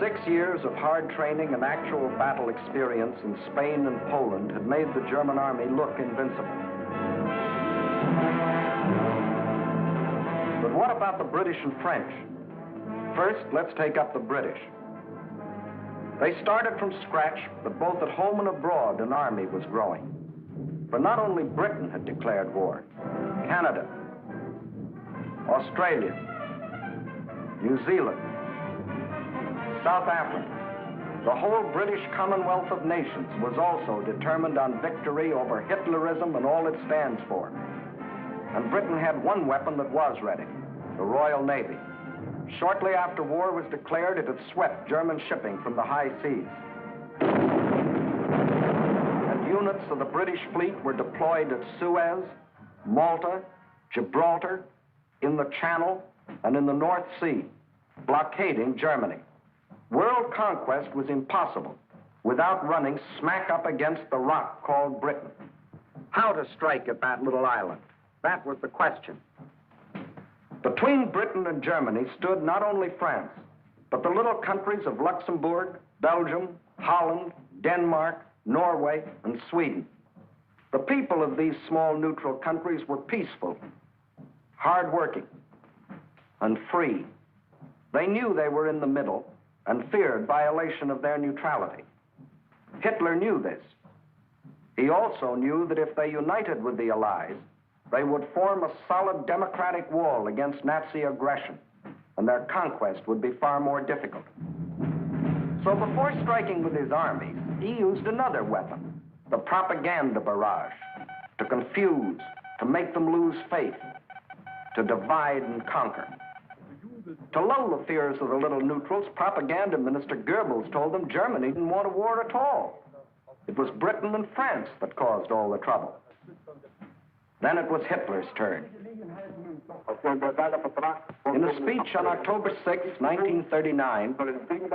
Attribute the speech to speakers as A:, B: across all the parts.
A: 6 years of hard training and actual battle experience in Spain and Poland had made the German army look invincible. But what about the British and French? First, let's take up the British. They started from scratch, but both at home and abroad, an army was growing. For not only Britain had declared war, Canada, Australia, New Zealand, South Africa, the whole British Commonwealth of Nations was also determined on victory over Hitlerism and all it stands for. And Britain had one weapon that was ready, the Royal Navy. Shortly after war was declared, it had swept German shipping from the high seas. And units of the British fleet were deployed at Suez, Malta, Gibraltar, in the Channel, and in the North Sea, blockading Germany. World conquest was impossible without running smack up against the rock called Britain. How to strike at that little island? That was the question. Between Britain and Germany stood not only France, but the little countries of Luxembourg, Belgium, Holland, Denmark, Norway, and Sweden. The people of these small neutral countries were peaceful, hard-working, and free. They knew they were in the middle and feared violation of their neutrality. Hitler knew this. He also knew that if they united with the Allies, they would form a solid democratic wall against Nazi aggression, and their conquest would be far more difficult. So before striking with his armies, he used another weapon, the propaganda barrage, to confuse, to make them lose faith, to divide and conquer. To lull the fears of the little neutrals, propaganda minister Goebbels told them Germany didn't want a war at all. It was Britain and France that caused all the trouble. Then it was Hitler's turn. In a speech on October 6, 1939,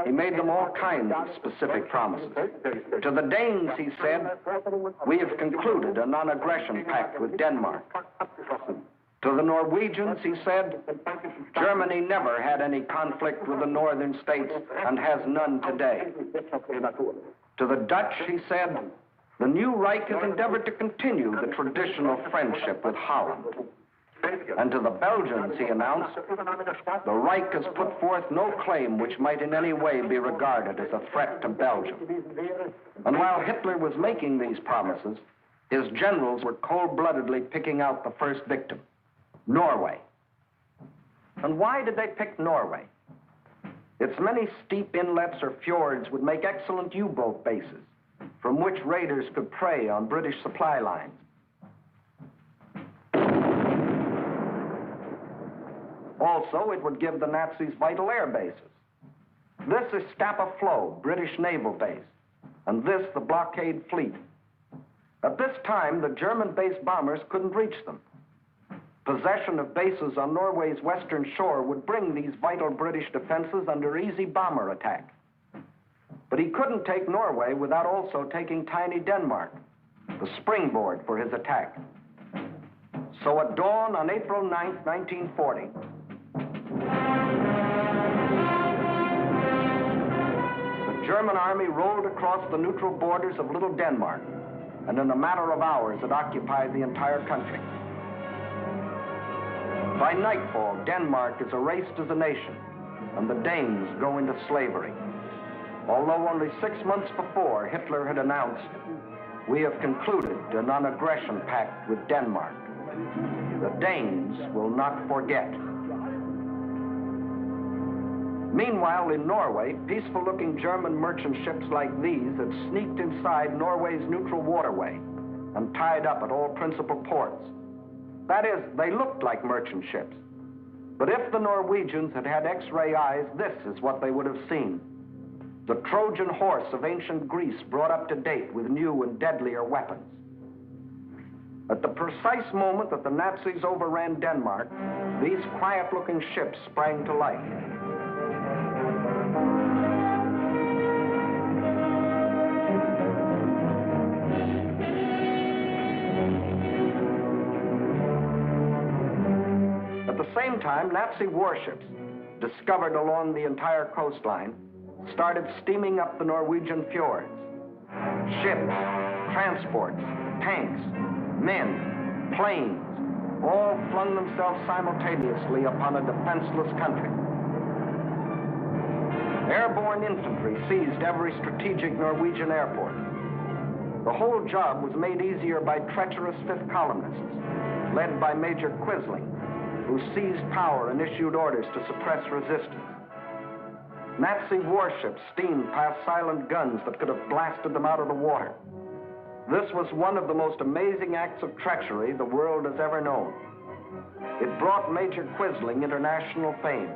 A: he made them all kinds of specific promises. To the Danes, he said, "We have concluded a non-aggression pact with Denmark." To the Norwegians, he said, "Germany never had any conflict with the northern states and has none today." To the Dutch, he said, "The new Reich has endeavored to continue the traditional friendship with Holland." And to the Belgians, he announced, "The Reich has put forth no claim which might in any way be regarded as a threat to Belgium." And while Hitler was making these promises, his generals were cold-bloodedly picking out the first victim, Norway. And why did they pick Norway? Its many steep inlets or fjords would make excellent U-boat bases, from which raiders could prey on British supply lines. Also, it would give the Nazis vital air bases. This is Scapa Flow, British naval base, and this the blockade fleet. At this time, the German-based bombers couldn't reach them. Possession of bases on Norway's western shore would bring these vital British defenses under easy bomber attack. But he couldn't take Norway without also taking tiny Denmark, the springboard for his attack. So at dawn on April 9th, 1940, the German army rolled across the neutral borders of Little Denmark, and in a matter of hours it occupied the entire country. By nightfall, Denmark is erased as a nation, and the Danes go into slavery. Although only 6 months before, Hitler had announced, "We have concluded a non-aggression pact with Denmark. The Danes will not forget." Meanwhile, in Norway, peaceful-looking German merchant ships like these had sneaked inside Norway's neutral waterway and tied up at all principal ports. That is, they looked like merchant ships. But if the Norwegians had had X-ray eyes, this is what they would have seen. The Trojan horse of ancient Greece brought up to date with new and deadlier weapons. At the precise moment that the Nazis overran Denmark, these quiet-looking ships sprang to life. At the same time, Nazi warships, discovered along the entire coastline, started steaming up the Norwegian fjords. Ships, transports, tanks, men, planes, all flung themselves simultaneously upon a defenseless country. Airborne infantry seized every strategic Norwegian airport. The whole job was made easier by treacherous fifth columnists, led by Major Quisling, who seized power and issued orders to suppress resistance. Nazi warships steamed past silent guns that could have blasted them out of the water. This was one of the most amazing acts of treachery the world has ever known. It brought Major Quisling international fame,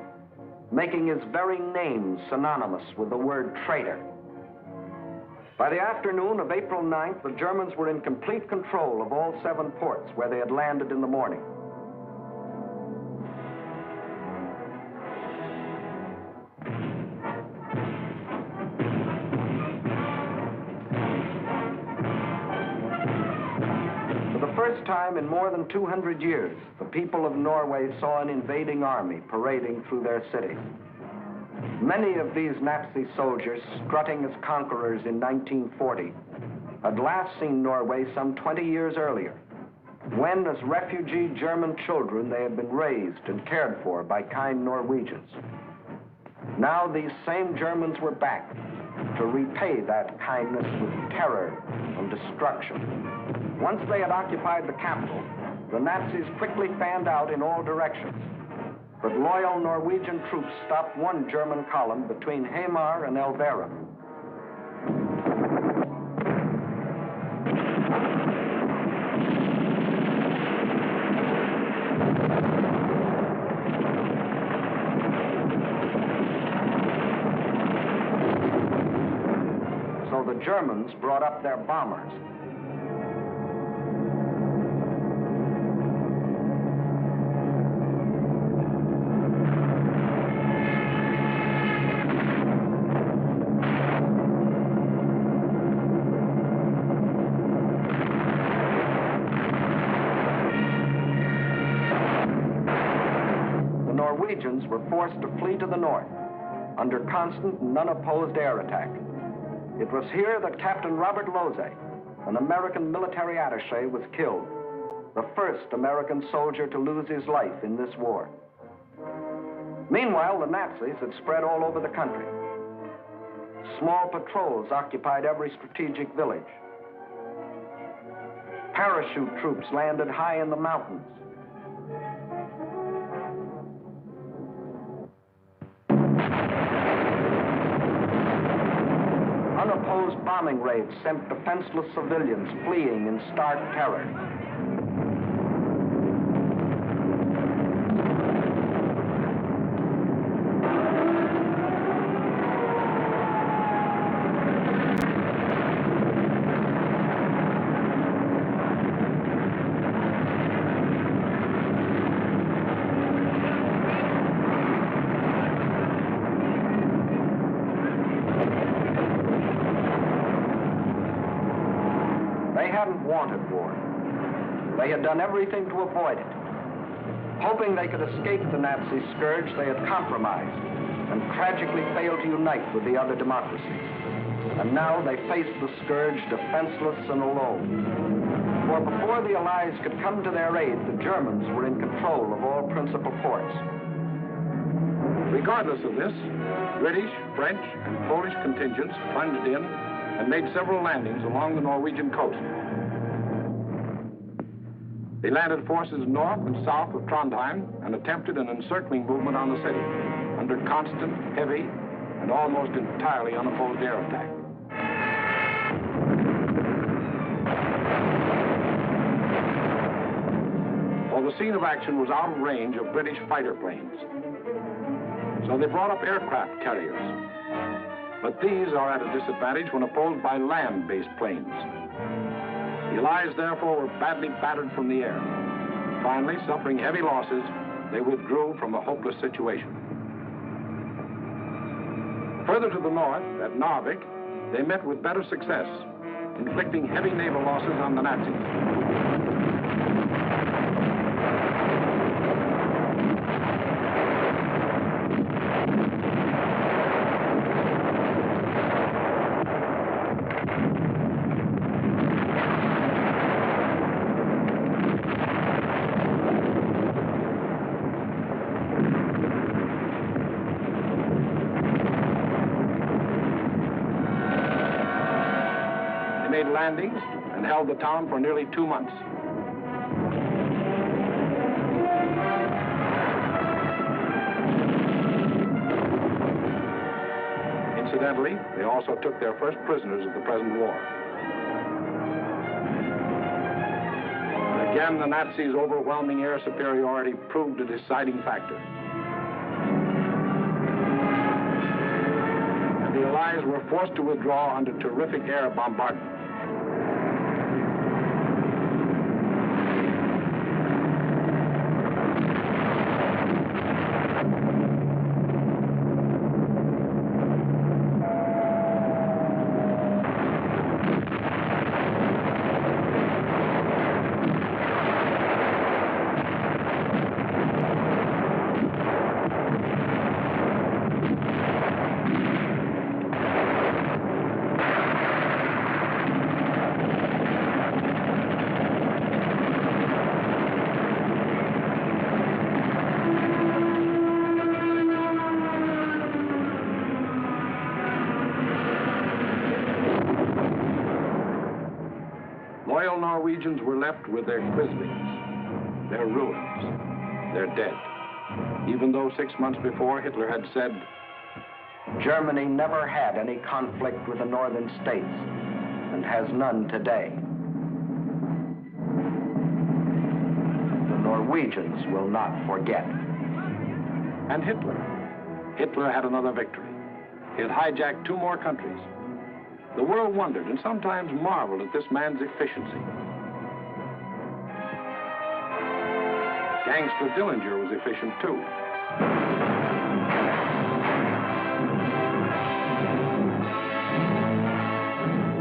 A: making his very name synonymous with the word traitor. By the afternoon of April 9th, the Germans were in complete control of all 7 ports where they had landed in the morning. For the first time in more than 200 years, the people of Norway saw an invading army parading through their city. Many of these Nazi soldiers, strutting as conquerors in 1940, had last seen Norway some 20 years earlier, when, as refugee German children, they had been raised and cared for by kind Norwegians. Now these same Germans were back to repay that kindness with terror and destruction. Once they had occupied the capital, the Nazis quickly fanned out in all directions. But loyal Norwegian troops stopped one German column between Hamar and Elvera. So the Germans brought up their bombers. Norwegians were forced to flee to the north under constant and unopposed air attack. It was here that Captain Robert Losey, an American military attaché, was killed, the first American soldier to lose his life in this war. Meanwhile, the Nazis had spread all over the country. Small patrols occupied every strategic village. Parachute troops landed high in the mountains. Unopposed bombing raids sent defenseless civilians fleeing in stark terror. They hadn't wanted war. They had done everything to avoid it. Hoping they could escape the Nazi scourge, they had compromised and tragically failed to unite with the other democracies. And now they faced the scourge defenseless and alone. For before the Allies could come to their aid, the Germans were in control of all principal ports.
B: Regardless of this, British, French, and Polish contingents plunged in and made several landings along the Norwegian coast. They landed forces north and south of Trondheim and attempted an encircling movement on the city under constant, heavy, and almost entirely unopposed air attack. Well, the scene of action was out of range of British fighter planes, so they brought up aircraft carriers. But these are at a disadvantage when opposed by land-based planes. The Allies, therefore, were badly battered from the air. Finally, suffering heavy losses, they withdrew from a hopeless situation. Further to the north, at Narvik, they met with better success, inflicting heavy naval losses on the Nazis. landings and held the town for nearly 2 months. Incidentally, they also took their first prisoners of the present war. And again, the Nazis' overwhelming air superiority proved a deciding factor. And the Allies were forced to withdraw under terrific air bombardment. Loyal Norwegians were left with their Krislings, their ruins, their dead. Even though 6 months before Hitler had said,
A: Germany never had any conflict with the northern states and has none today. The Norwegians will not forget.
B: And Hitler had another victory. He had hijacked 2 more countries. The world wondered and sometimes marveled at this man's efficiency. Gangster Dillinger was efficient too.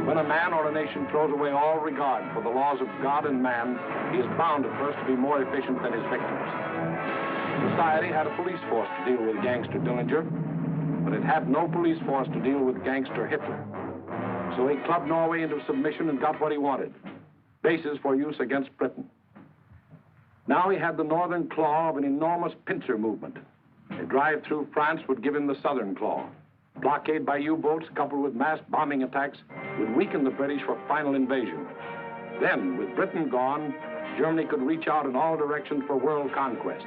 B: When a man or a nation throws away all regard for the laws of God and man, he is bound at first to be more efficient than his victims. Society had a police force to deal with Gangster Dillinger, but it had no police force to deal with Gangster Hitler. So he clubbed Norway into submission and got what he wanted, bases for use against Britain. Now he had the northern claw of an enormous pincer movement. A drive through France would give him the southern claw. Blockade by U-boats coupled with mass bombing attacks would weaken the British for final invasion. Then, with Britain gone, Germany could reach out in all directions for world conquest.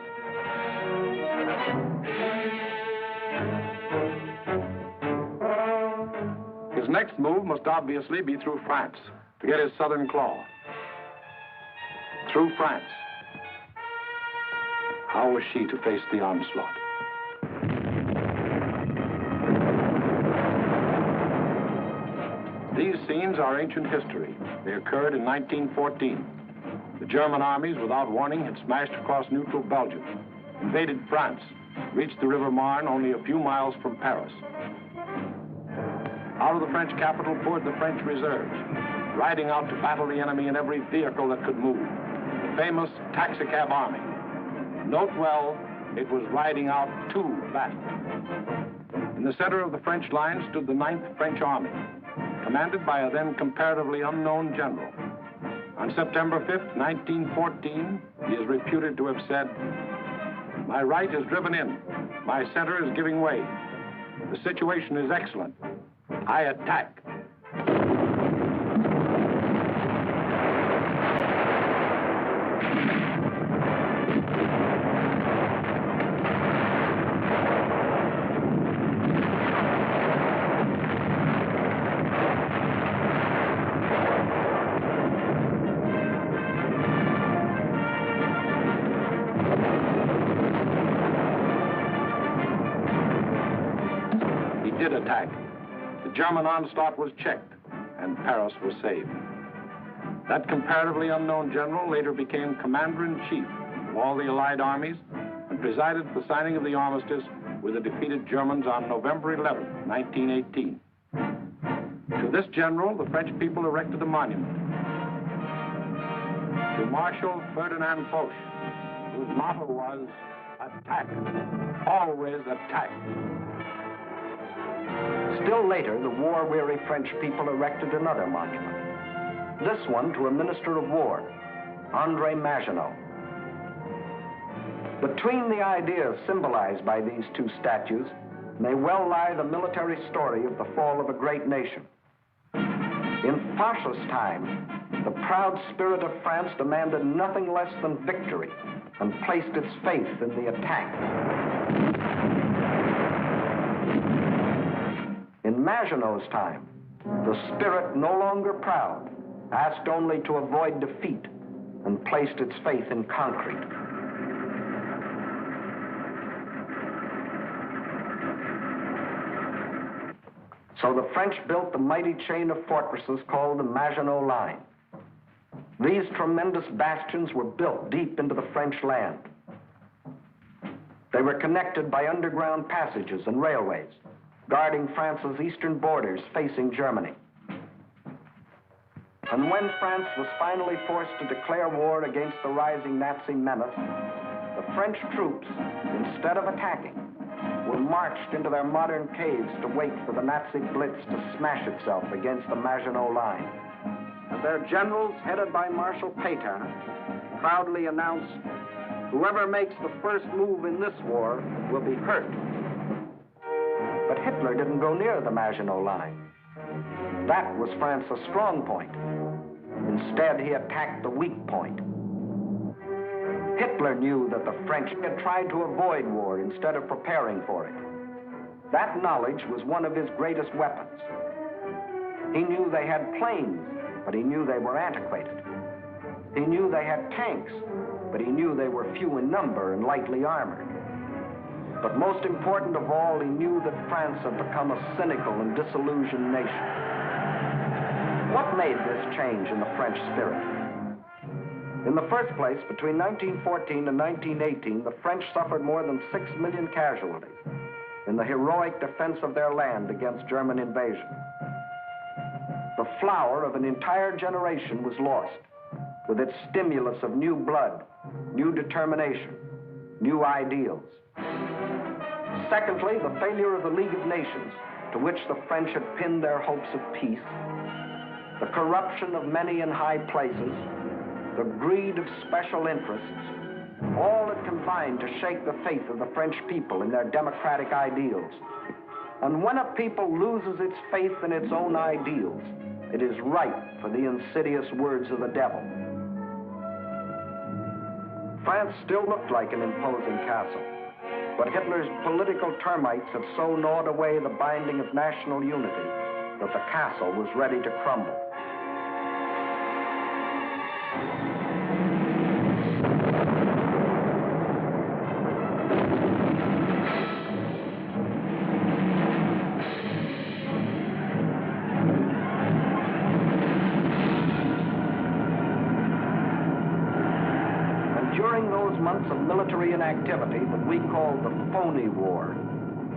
B: His next move must obviously be through France, to get his southern claw. Through France. How was she to face the onslaught? These scenes are ancient history. They occurred in 1914. The German armies, without warning, had smashed across neutral Belgium, invaded France, reached the River Marne only a few miles from Paris. Out of the French capital poured the French reserves, riding out to battle the enemy in every vehicle that could move. The famous taxicab army. Note well, it was riding out to battle. In the center of the French line stood the 9th French Army, commanded by a then comparatively unknown general. On September 5th, 1914, he is reputed to have said, "My right is driven in. My center is giving way. The situation is excellent. I attack." He did attack. The German onslaught was checked, and Paris was saved. That comparatively unknown general later became commander-in-chief of all the Allied armies and presided at the signing of the armistice with the defeated Germans on November 11, 1918. To this general, the French people erected a monument. To Marshal Ferdinand Foch, whose motto was, "Attack, always attack."
A: Still later, the war-weary French people erected another monument. This one to a minister of war, André Maginot. Between the ideas symbolized by these 2 statues may well lie the military story of the fall of a great nation. In Foch's time, the proud spirit of France demanded nothing less than victory and placed its faith in the attack. In Maginot's time, the spirit, no longer proud, asked only to avoid defeat and placed its faith in concrete. So the French built the mighty chain of fortresses called the Maginot Line. These tremendous bastions were built deep into the French land. They were connected by underground passages and railways, guarding France's eastern borders facing Germany. And when France was finally forced to declare war against the rising Nazi menace, the French troops, instead of attacking, were marched into their modern caves to wait for the Nazi blitz to smash itself against the Maginot Line. And their generals, headed by Marshal Pétain, proudly announced, "Whoever makes the first move in this war will be hurt." But Hitler didn't go near the Maginot Line. That was France's strong point. Instead, he attacked the weak point. Hitler knew that the French had tried to avoid war instead of preparing for it. That knowledge was one of his greatest weapons. He knew they had planes, but he knew they were antiquated. He knew they had tanks, but he knew they were few in number and lightly armored. But most important of all, he knew that France had become a cynical and disillusioned nation. What made this change in the French spirit? In the first place, between 1914 and 1918, the French suffered more than 6 million casualties in the heroic defense of their land against German invasion. The flower of an entire generation was lost, with its stimulus of new blood, new determination, new ideals. Secondly, the failure of the League of Nations, to which the French had pinned their hopes of peace, the corruption of many in high places, the greed of special interests, all had combined to shake the faith of the French people in their democratic ideals. And when a people loses its faith in its own ideals, it is ripe for the insidious words of the devil. France still looked like an imposing castle, but Hitler's political termites had so gnawed away the binding of national unity that the castle was ready to crumble. During those months of military inactivity that we called the Phony War,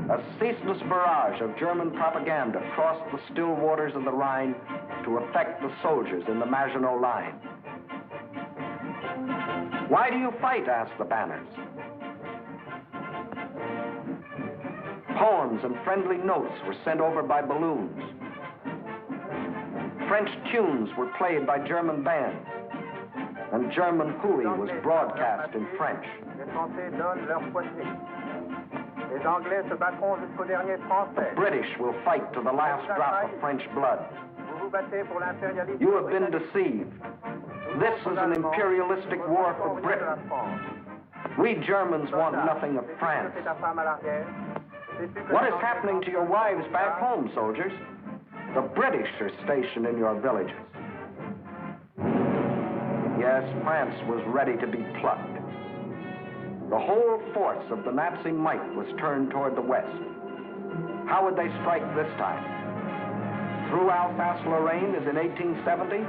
A: a ceaseless barrage of German propaganda crossed the still waters of the Rhine to affect the soldiers in the Maginot Line. "Why do you fight?" asked the banners. Poems and friendly notes were sent over by balloons. French tunes were played by German bands, and German hooey was broadcast in French. The British will fight to the last drop of French blood. You have been deceived. This is an imperialistic war for Britain. We Germans want nothing of France. What is happening to your wives back home, soldiers? The British are stationed in your villages. Yes, France was ready to be plucked. The whole force of the Nazi might was turned toward the west. How would they strike this time? Through Alsace-Lorraine as in 1870?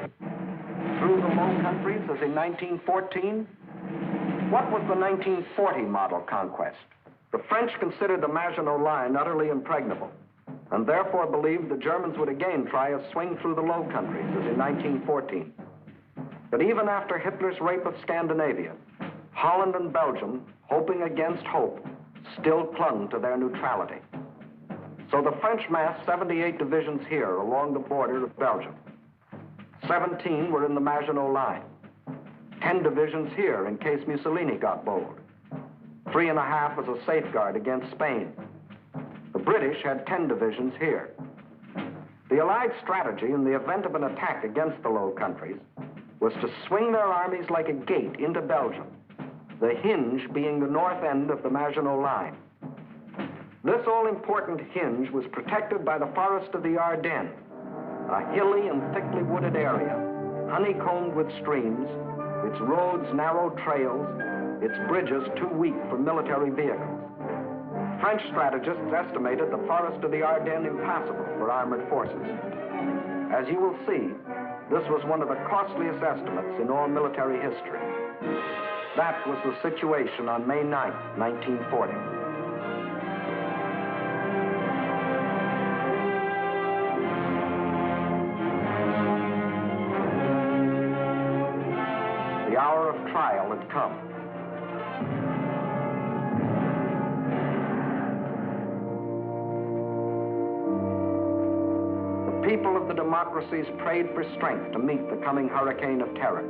A: Through the Low Countries as in 1914? What was the 1940 model conquest? The French considered the Maginot Line utterly impregnable, and therefore believed the Germans would again try a swing through the Low Countries as in 1914. But even after Hitler's rape of Scandinavia, Holland and Belgium, hoping against hope, still clung to their neutrality. So the French massed 78 divisions here along the border of Belgium. 17 were in the Maginot Line. 10 divisions here in case Mussolini got bold. 3.5 as a safeguard against Spain. The British had 10 divisions here. The Allied strategy in the event of an attack against the Low Countries was to swing their armies like a gate into Belgium, the hinge being the north end of the Maginot Line. This all-important hinge was protected by the forest of the Ardennes, a hilly and thickly wooded area, honeycombed with streams, its roads narrow trails, its bridges too weak for military vehicles. French strategists estimated the forest of the Ardennes impassable for armored forces. As you will see, this was one of the costliest estimates in all military history. That was the situation on May 9, 1940. The hour of trial had come. The people of the democracies prayed for strength to meet the coming hurricane of terror.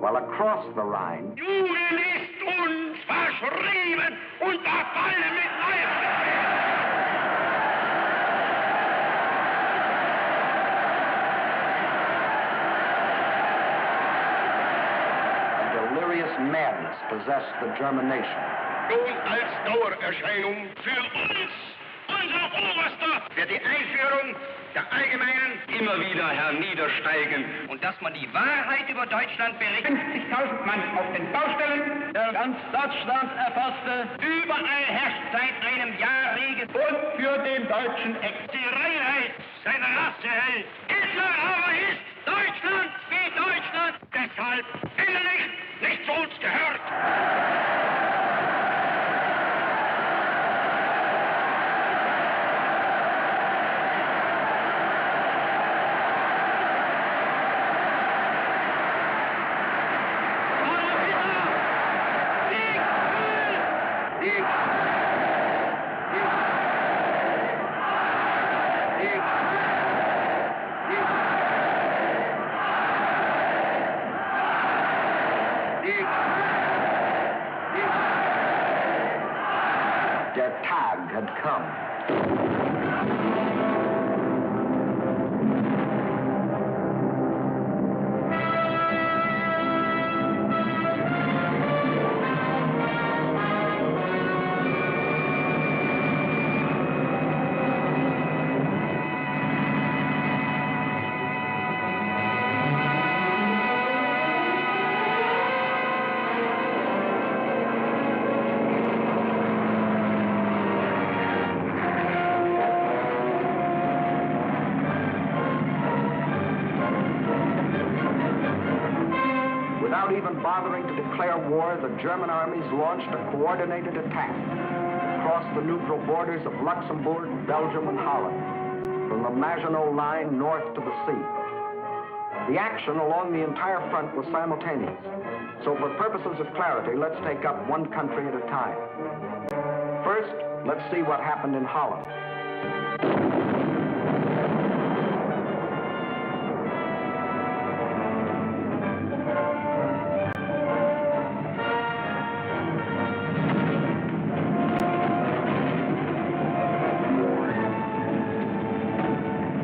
A: While across the Rhine,
C: Juden ist uns verschrieben und verfallen mit
A: a delirious madness possessed the German nation.
C: Nun als Dauererscheinung für uns, unser Oberster, wird die Einführung der allgemeinen immer wieder herniedersteigen. Und dass man die Wahrheit über Deutschland berichtet. 50.000 Mann auf den Baustellen, der ganz Deutschland erfasste. Überall herrscht seit einem Jahr Regen. Und für den deutschen die Reinheit seiner Rasse hält. Hitler aber ist Deutschland wie Deutschland. Deshalb innerlich nicht zu uns gehört.
A: Der Tag had come. Without even bothering to declare war, the German armies launched a coordinated attack across the neutral borders of Luxembourg, Belgium, and Holland, from the Maginot Line north to the sea. The action along the entire front was simultaneous, so for purposes of clarity, let's take up one country at a time. First, let's see what happened in Holland.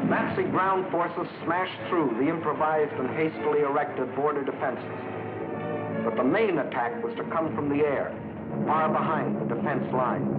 A: Nazi ground forces smashed through the improvised and hastily erected border defenses. But the main attack was to come from the air, far behind the defense lines.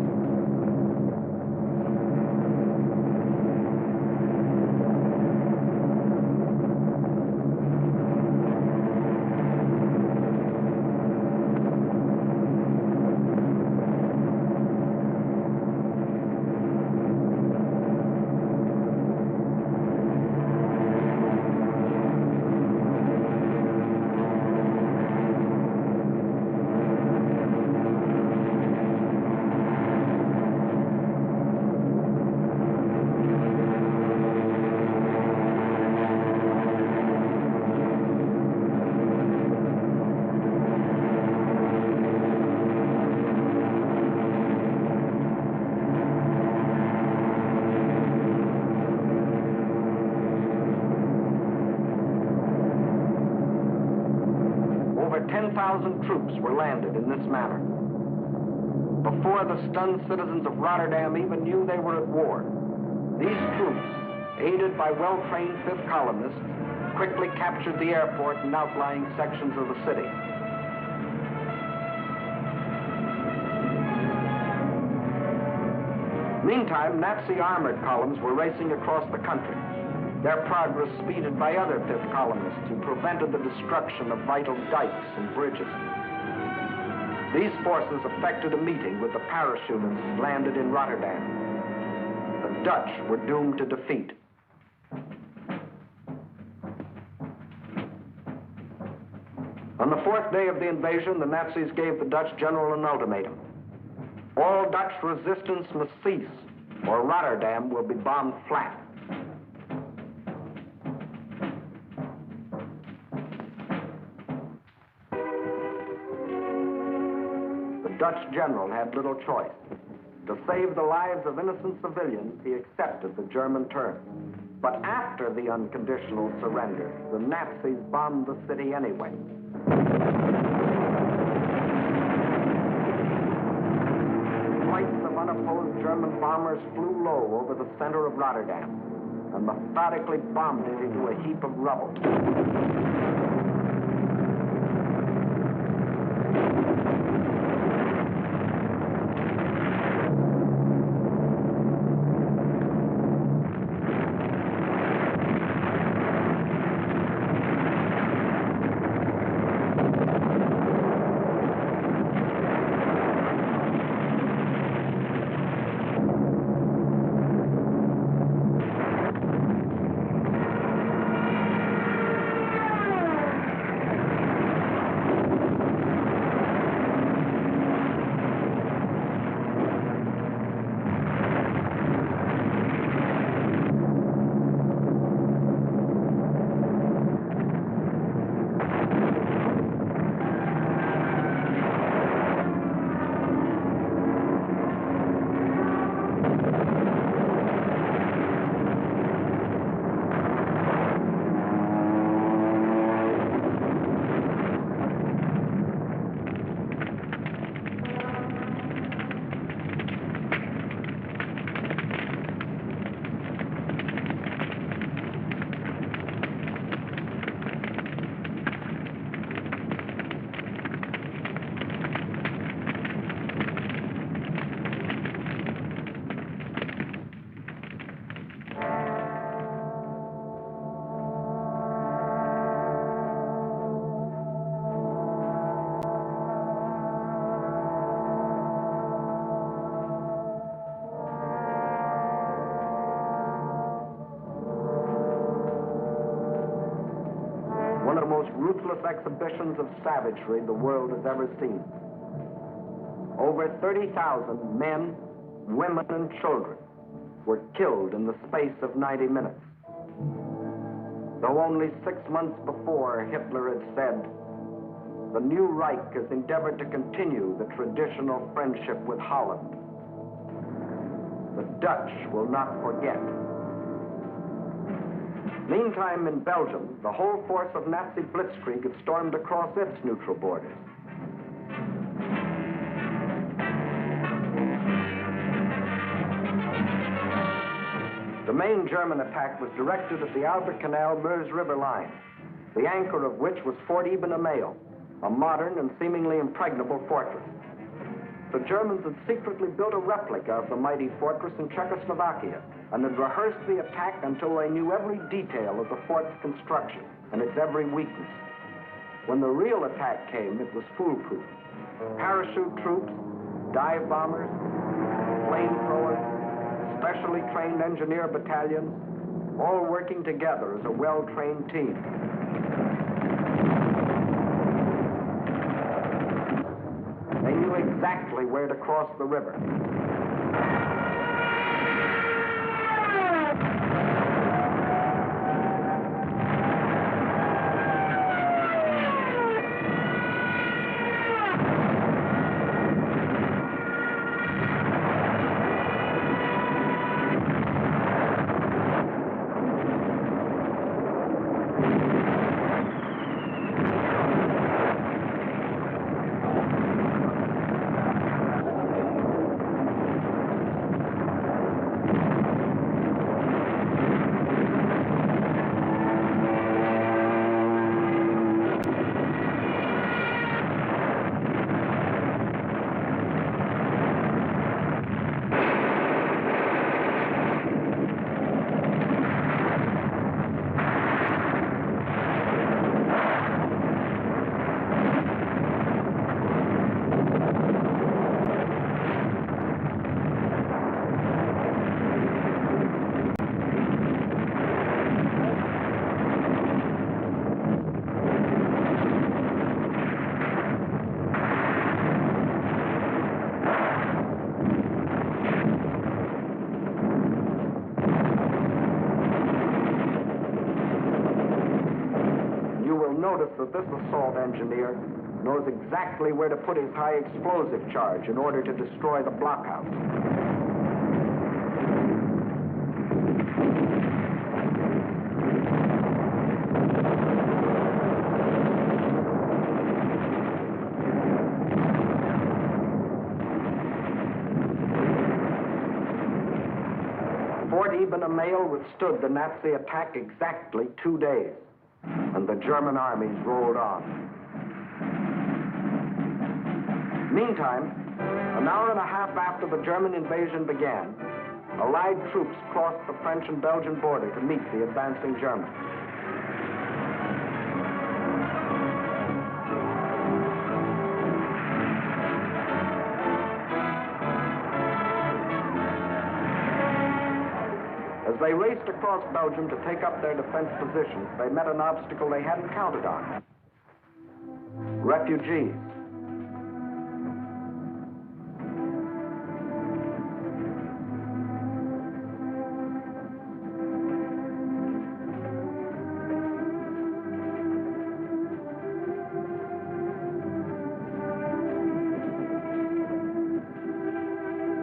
A: 30,000 troops were landed in this manner. Before the stunned citizens of Rotterdam even knew they were at war, these troops, aided by well-trained Fifth columnists, quickly captured the airport and outlying sections of the city. Meantime, Nazi armored columns were racing across the country, their progress speeded by other Fifth columnists who prevented the destruction of vital dikes and bridges. These forces effected a meeting with the parachutists landed in Rotterdam. The Dutch were doomed to defeat. On the fourth day of the invasion, the Nazis gave the Dutch general an ultimatum. All Dutch resistance must cease, or Rotterdam will be bombed flat. The Dutch general had little choice. To save the lives of innocent civilians, he accepted the German terms. But after the unconditional surrender, the Nazis bombed the city anyway. Flights of unopposed German bombers flew low over the center of Rotterdam and methodically bombed it into a heap of rubble. One of the most ruthless exhibitions of savagery the world has ever seen. Over 30,000 men, women, and children were killed in the space of 90 minutes. Though only 6 months before, Hitler had said, "The new Reich has endeavored to continue the traditional friendship with Holland. The Dutch will not forget." Meantime, in Belgium, the whole force of Nazi Blitzkrieg had stormed across its neutral borders. The main German attack was directed at the Albert Canal-Meuse River line, the anchor of which was Fort Iben-Amael, a modern and seemingly impregnable fortress. The Germans had secretly built a replica of the mighty fortress in Czechoslovakia and had rehearsed the attack until they knew every detail of the fort's construction and its every weakness. When the real attack came, it was foolproof. Parachute troops, dive bombers, flamethrowers, specially trained engineer battalions, all working together as a well-trained team. They knew exactly where to cross the river. notice that this assault engineer knows exactly where to put his high explosive charge in order to destroy the blockhouse. Fort Eben-Emael withstood the Nazi attack exactly 2 days, and the German armies rolled on. Meantime, an hour and a half after the German invasion began, Allied troops crossed the French and Belgian border to meet the advancing Germans. As they raced across Belgium to take up their defense positions, they met an obstacle they hadn't counted on. Refugees.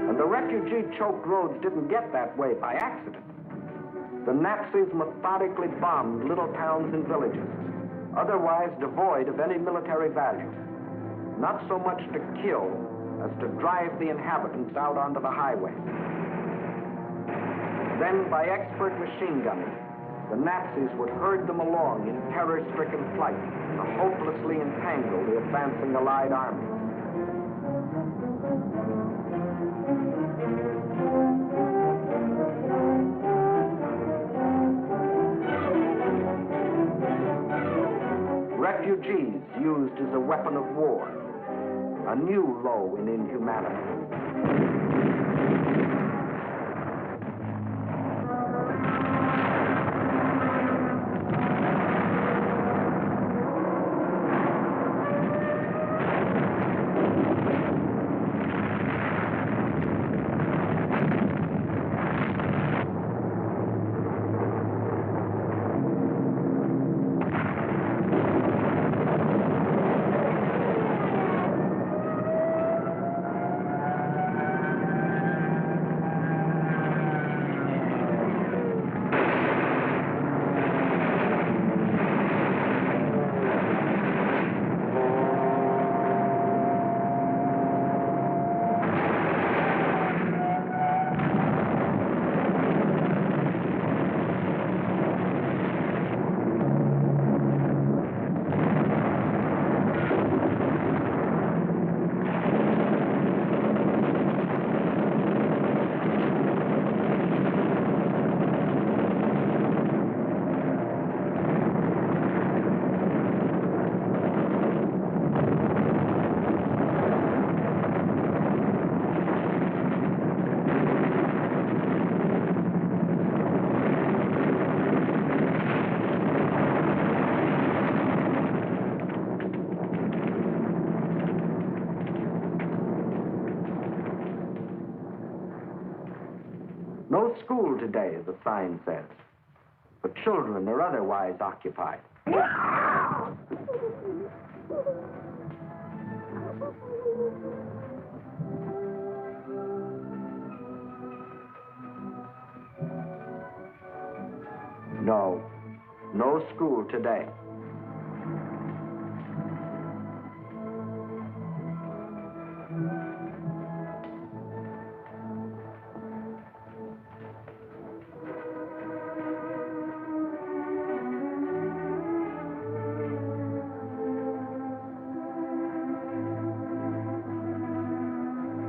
A: And the refugee-choked roads didn't get that way by accident. The Nazis methodically bombed little towns and villages, otherwise devoid of any military value, not so much to kill as to drive the inhabitants out onto the highway. Then, by expert machine gunning, the Nazis would herd them along in terror-stricken flight to hopelessly entangle the advancing Allied armies. Refugees used as a weapon of war, a new low in inhumanity. No school today, the sign says. The children are otherwise occupied. No school today.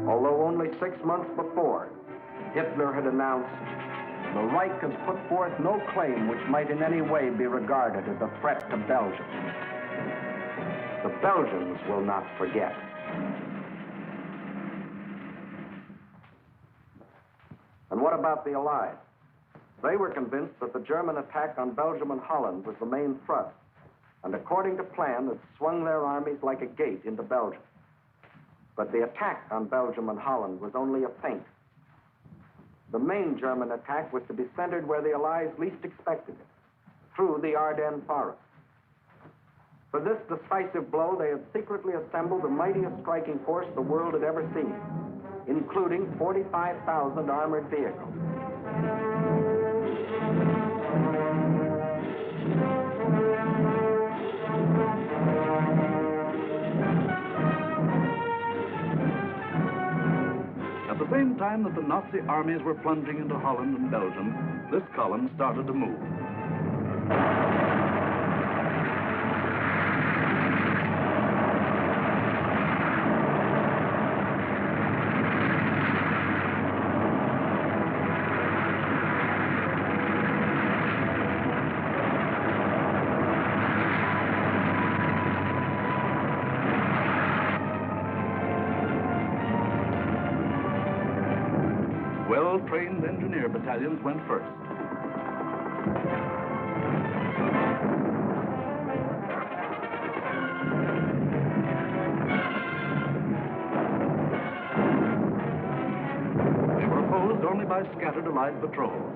A: Although only 6 months before, Hitler had announced, "The Reich has put forth no claim which might in any way be regarded as a threat to Belgium. The Belgians will not forget." And what about the Allies? They were convinced that the German attack on Belgium and Holland was the main thrust, and according to plan, had swung their armies like a gate into Belgium. But the attack on Belgium and Holland was only a feint. The main German attack was to be centered where the Allies least expected it, through the Ardennes forest. For this decisive blow, they had secretly assembled the mightiest striking force the world had ever seen, including 45,000 armored vehicles.
D: At the same time that the Nazi armies were plunging into Holland and Belgium, this column started to move. Well-trained engineer battalions went first. They were opposed only by scattered Allied patrols.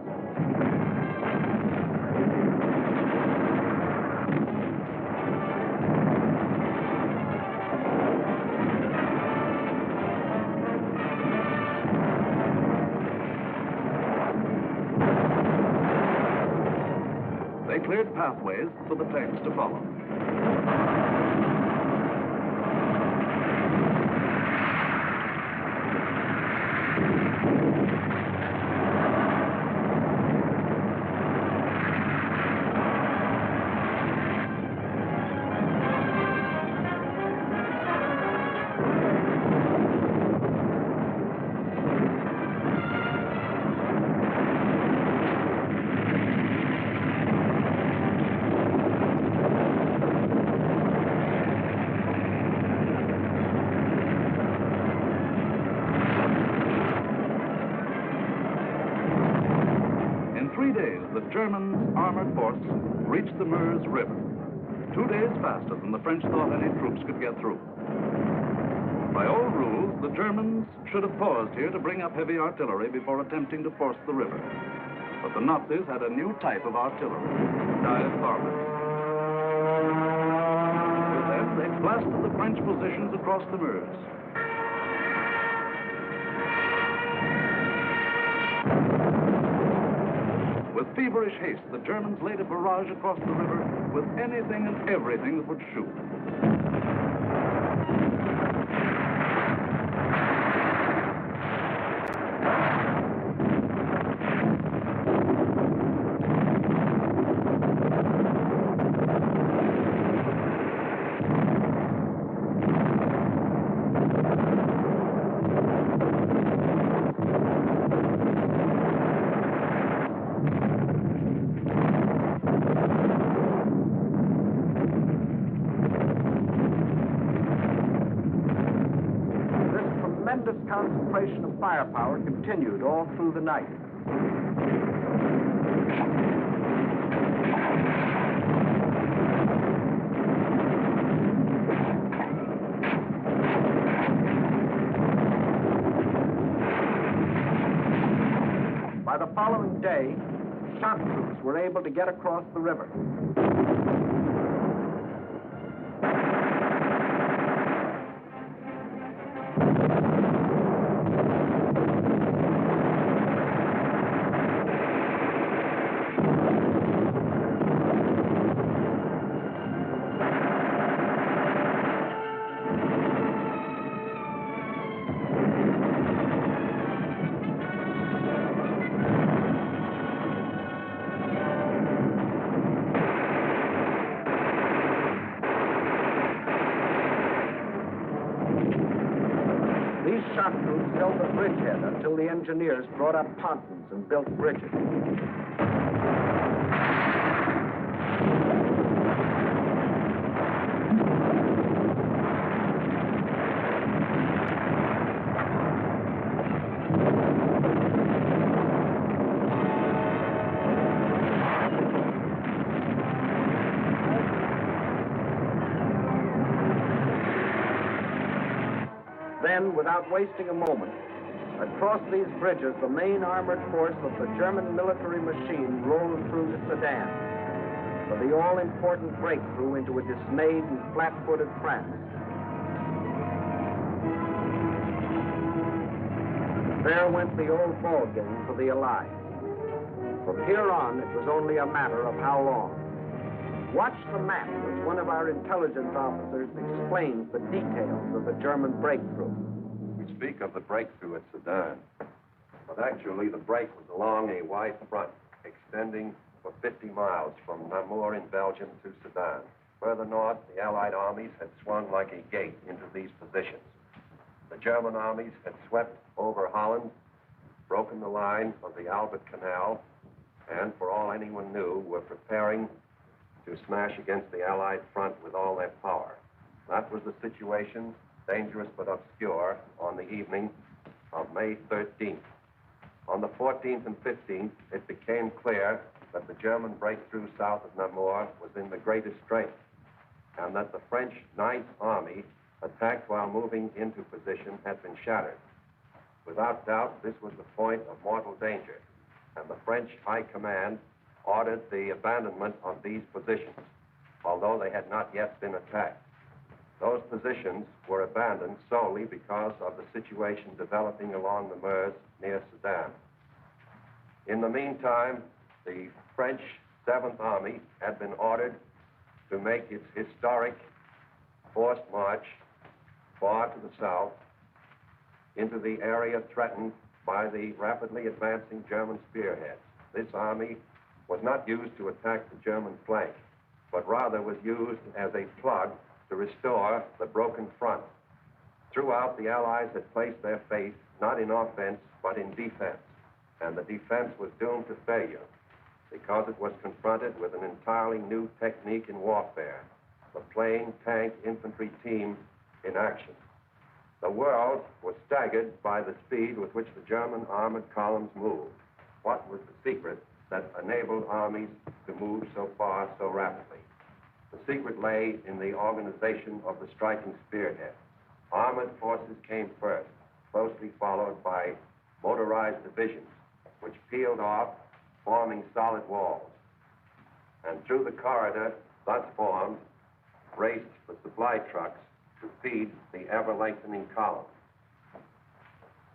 D: They cleared pathways for the tanks to follow. In 3 days, the German armored force reached the Meuse River, 2 days faster than the French thought any troops could get through. By all rules, the Germans should have paused here to bring up heavy artillery before attempting to force the river. But the Nazis had a new type of artillery, dive bombers. With them, they blasted the French positions across the Meuse. With feverish haste, the Germans laid a barrage across the river with anything and everything that would shoot.
A: Tremendous concentration of firepower continued all through the night. By the following day, shock troops were able to get across the river. These shock troops held the bridgehead until the engineers brought up pontons and built bridges. Then, without wasting a moment, across these bridges, the main armored force of the German military machine rolled through the Sedan. for the all-important breakthrough into a dismayed and flat-footed France. There went the old ball game for the Allies. From here on, it was only a matter of how long. Watch the map as one of our intelligence officers explains the details of the German breakthrough.
E: We speak of the breakthrough at Sedan, but actually the break was along a wide front extending for 50 miles from Namur in Belgium to Sedan. Further north, the Allied armies had swung like a gate into these positions. The German armies had swept over Holland, broken the line of the Albert Canal, and for all anyone knew, were preparing to smash against the Allied front with all their power. That was the situation, dangerous but obscure, on the evening of May 13th. On the 14th and 15th, it became clear that the German breakthrough south of Namur was in the greatest strength, and that the French Ninth Army, attacked while moving into position, had been shattered. Without doubt, this was the point of mortal danger, and the French High Command ordered the abandonment of these positions, although they had not yet been attacked. Those positions were abandoned solely because of the situation developing along the Meuse near Sedan. In the meantime, the French 7th Army had been ordered to make its historic forced march far to the south into the area threatened by the rapidly advancing German spearheads. This army was not used to attack the German flank, but rather was used as a plug to restore the broken front. Throughout, the Allies had placed their faith not in offense, but in defense, and the defense was doomed to failure because it was confronted with an entirely new technique in warfare, the plain tank infantry team in action. The world was staggered by the speed with which the German armored columns moved. What was the secret that enabled armies to move so far so rapidly? The secret lay in the organization of the striking spearhead. Armored forces came first, closely followed by motorized divisions, which peeled off, forming solid walls. And through the corridor thus formed, raced the supply trucks to feed the ever-lengthening column.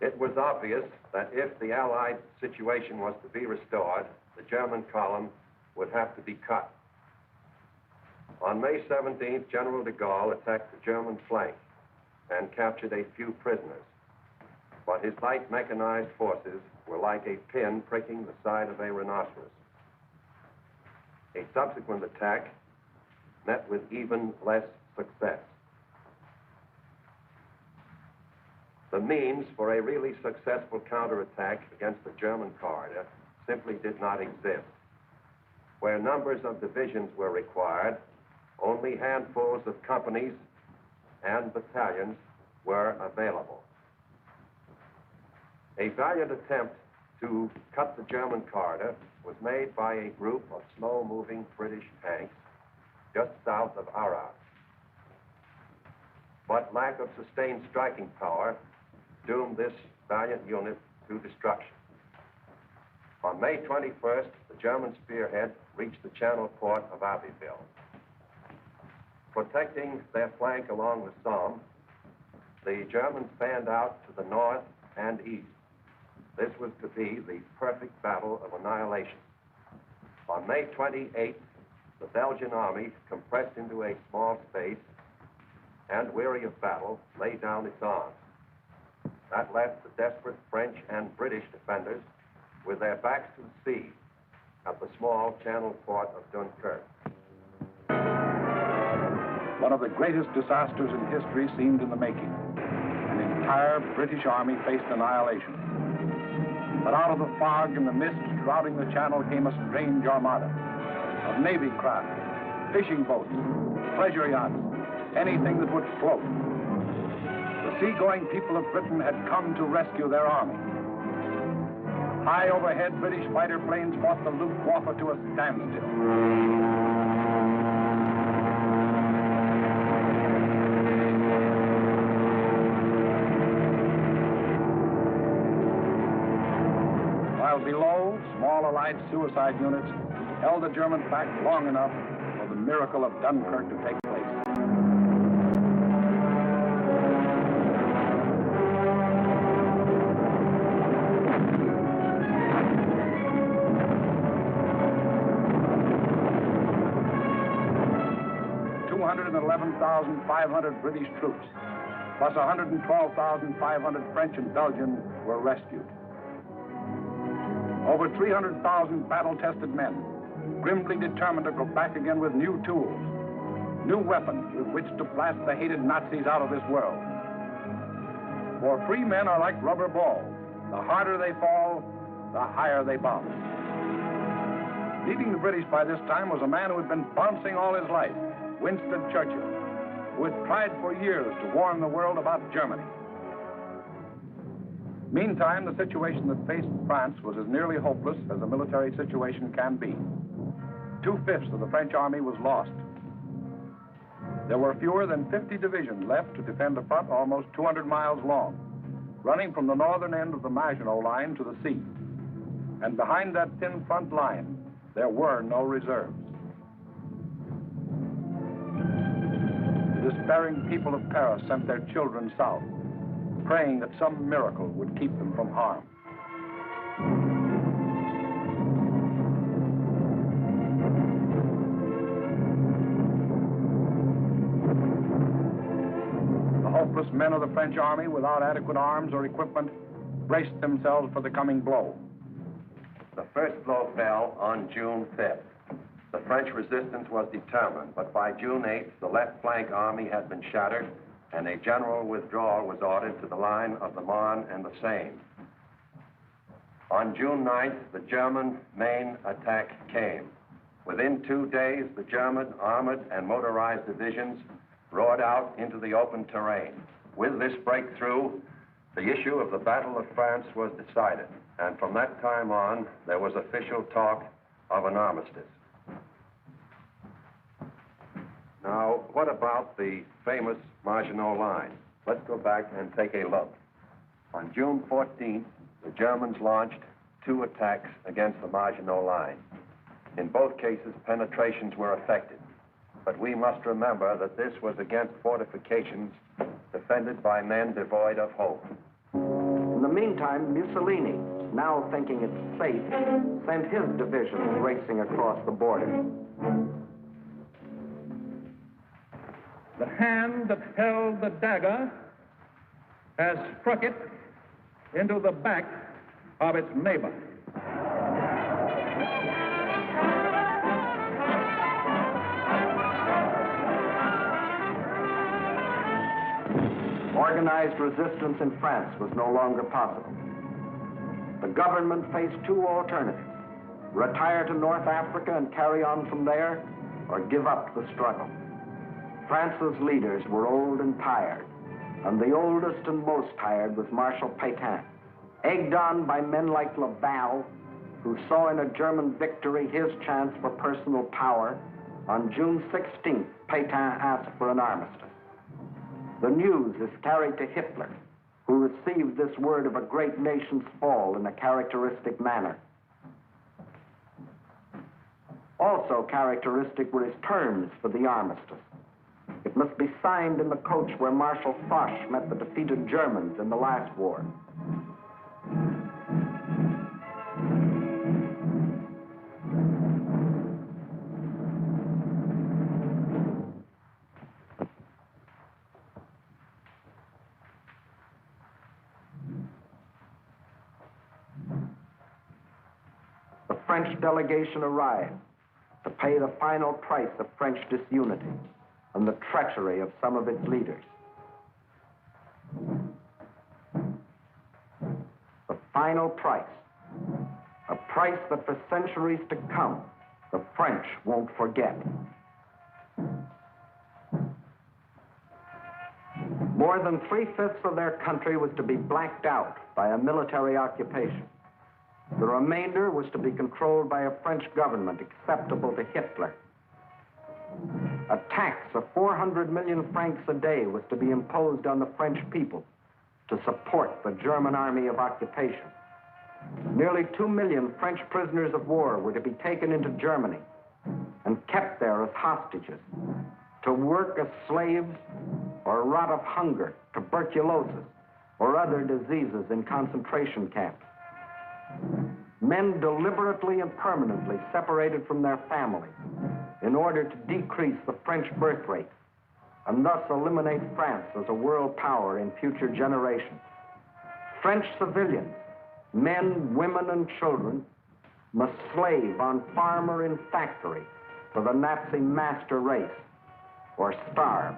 E: It was obvious that if the Allied situation was to be restored, the German column would have to be cut. On May 17th, General de Gaulle attacked the German flank and captured a few prisoners. But his light mechanized forces were like a pin pricking the side of a rhinoceros. A subsequent attack met with even less success. The means for a really successful counterattack against the German corridor simply did not exist. Where numbers of divisions were required, only handfuls of companies and battalions were available. A valiant attempt to cut the German corridor was made by a group of slow-moving British tanks just south of Arras. But lack of sustained striking power doomed this valiant unit to destruction. On May 21st, the German spearhead reached the channel port of Abbeville. Protecting their flank along the Somme, the Germans fanned out to the north and east. This was to be the perfect battle of annihilation. On May 28th, the Belgian army, compressed into a small space and weary of battle, laid down its arms. That left the desperate French and British defenders with their backs to the sea at the small channel port of Dunkirk.
B: One of the greatest disasters in history seemed in the making. An entire British army faced annihilation. But out of the fog and the mist shrouding the channel came a strange armada of Navy craft, fishing boats, pleasure yachts, anything that would float. The seagoing people of Britain had come to rescue their army. High overhead, British fighter planes fought the Luftwaffe to a standstill. While below, small Allied suicide units held the Germans back long enough for the miracle of Dunkirk to take place. $211,500 British troops, plus 112,500 French and Belgian were rescued. Over 300,000 battle-tested men, grimly determined to go back again with new tools, new weapons with which to blast the hated Nazis out of this world. For free men are like rubber balls. The harder they fall, the higher they bounce. Leading the British by this time was a man who had been bouncing all his life, Winston Churchill, who had tried for years to warn the world about Germany. Meantime, the situation that faced France was as nearly hopeless as a military situation can be. 2/5 of the French army was lost. There were fewer than 50 divisions left to defend a front almost 200 miles long, running from the northern end of the Maginot Line to the sea. And behind that thin front line, there were no reserves. The despairing people of Paris sent their children south, praying that some miracle would keep them from harm. The hopeless men of the French army, without adequate arms or equipment, braced themselves for the coming blow.
E: The first blow fell on June 5th. The French resistance was determined, but by June 8th, the left flank army had been shattered, and a general withdrawal was ordered to the line of the Marne and the Seine. On June 9th, the German main attack came. Within 2 days, the German armored and motorized divisions roared out into the open terrain. With this breakthrough, the issue of the Battle of France was decided, and from that time on, there was official talk of an armistice. Now, what about the famous Maginot Line? Let's go back and take a look. On June 14th, the Germans launched 2 attacks against the Maginot Line. In both cases, penetrations were effected. But we must remember that this was against fortifications defended by men devoid of hope.
A: In the meantime, Mussolini, now thinking it's safe, sent his divisions racing across the border.
F: The hand that held the dagger has struck it into the back of its neighbor.
A: Organized resistance in France was no longer possible. The government faced 2 alternatives: retire to North Africa and carry on from there, or give up the struggle. France's leaders were old and tired, and the oldest and most tired was Marshal Pétain. Egged on by men like Laval, who saw in a German victory his chance for personal power, on June 16th, Pétain asked for an armistice. The news is carried to Hitler, who received this word of a great nation's fall in a characteristic manner. Also characteristic were his terms for the armistice. It must be signed in the coach where Marshal Foch met the defeated Germans in the last war. The French delegation arrived to pay the final price of French disunity and the treachery of some of its leaders. The final price, a price that for centuries to come, the French won't forget. More than 3/5 of their country was to be blacked out by a military occupation. The remainder was to be controlled by a French government acceptable to Hitler. A tax of 400 million francs a day was to be imposed on the French people to support the German army of occupation. Nearly 2 million French prisoners of war were to be taken into Germany and kept there as hostages, to work as slaves or rot of hunger, tuberculosis, or other diseases in concentration camps. Men deliberately and permanently separated from their families in order to decrease the French birth rate and thus eliminate France as a world power in future generations. French civilians, men, women, and children, must slave on farm or in factory for the Nazi master race or starve.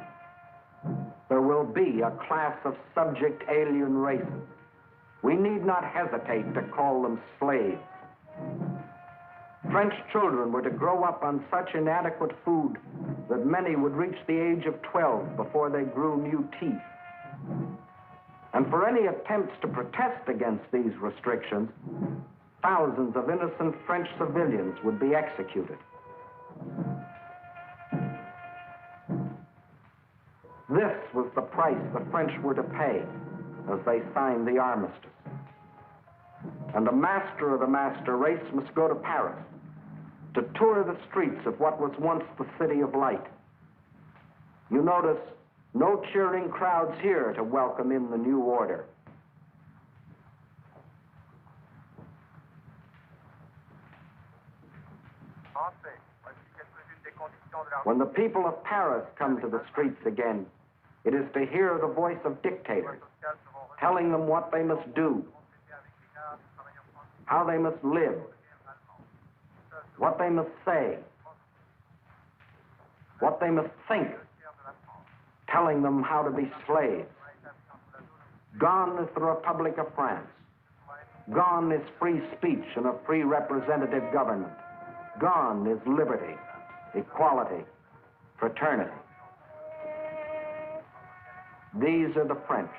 A: There will be a class of subject alien races. We need not hesitate to call them slaves. French children were to grow up on such inadequate food that many would reach the age of 12 before they grew new teeth. And for any attempts to protest against these restrictions, thousands of innocent French civilians would be executed. This was the price the French were to pay as they signed the armistice. And the master of the master race must go to Paris to tour the streets of what was once the city of light. You notice no cheering crowds here to welcome in the new order. When the people of Paris come to the streets again, it is to hear the voice of dictators telling them what they must do, how they must live, what they must say, what they must think, telling them how to be slaves. Gone is the Republic of France. Gone is free speech and a free representative government. Gone is liberty, equality, fraternity. These are the French.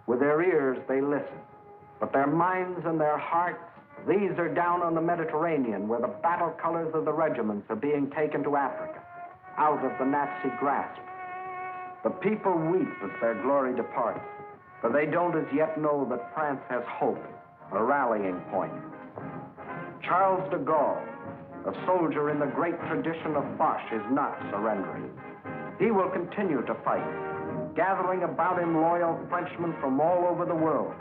A: With their ears, they listen. But their minds and their hearts, these are down on the Mediterranean, where the battle colors of the regiments are being taken to Africa, out of the Nazi grasp. The people weep as their glory departs, for they don't as yet know that France has hope, a rallying point. Charles de Gaulle, a soldier in the great tradition of Foch, is not surrendering. He will continue to fight, gathering about him loyal Frenchmen from all over the world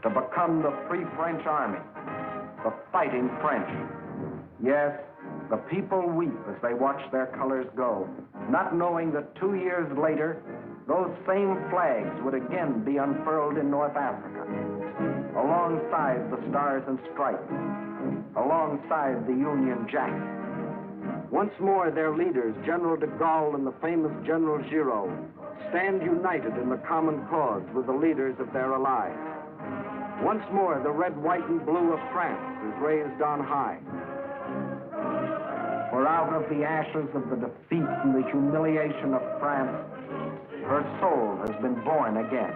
A: to become the Free French Army, the fighting French. Yes, the people weep as they watch their colors go, not knowing that 2 years later, those same flags would again be unfurled in North Africa, alongside the Stars and Stripes, alongside the Union Jack. Once more, their leaders, General de Gaulle and the famous General Giraud, stand united in the common cause with the leaders of their allies. Once more, the red, white, and blue of France is raised on high. For out of the ashes of the defeat and the humiliation of France, her soul has been born again.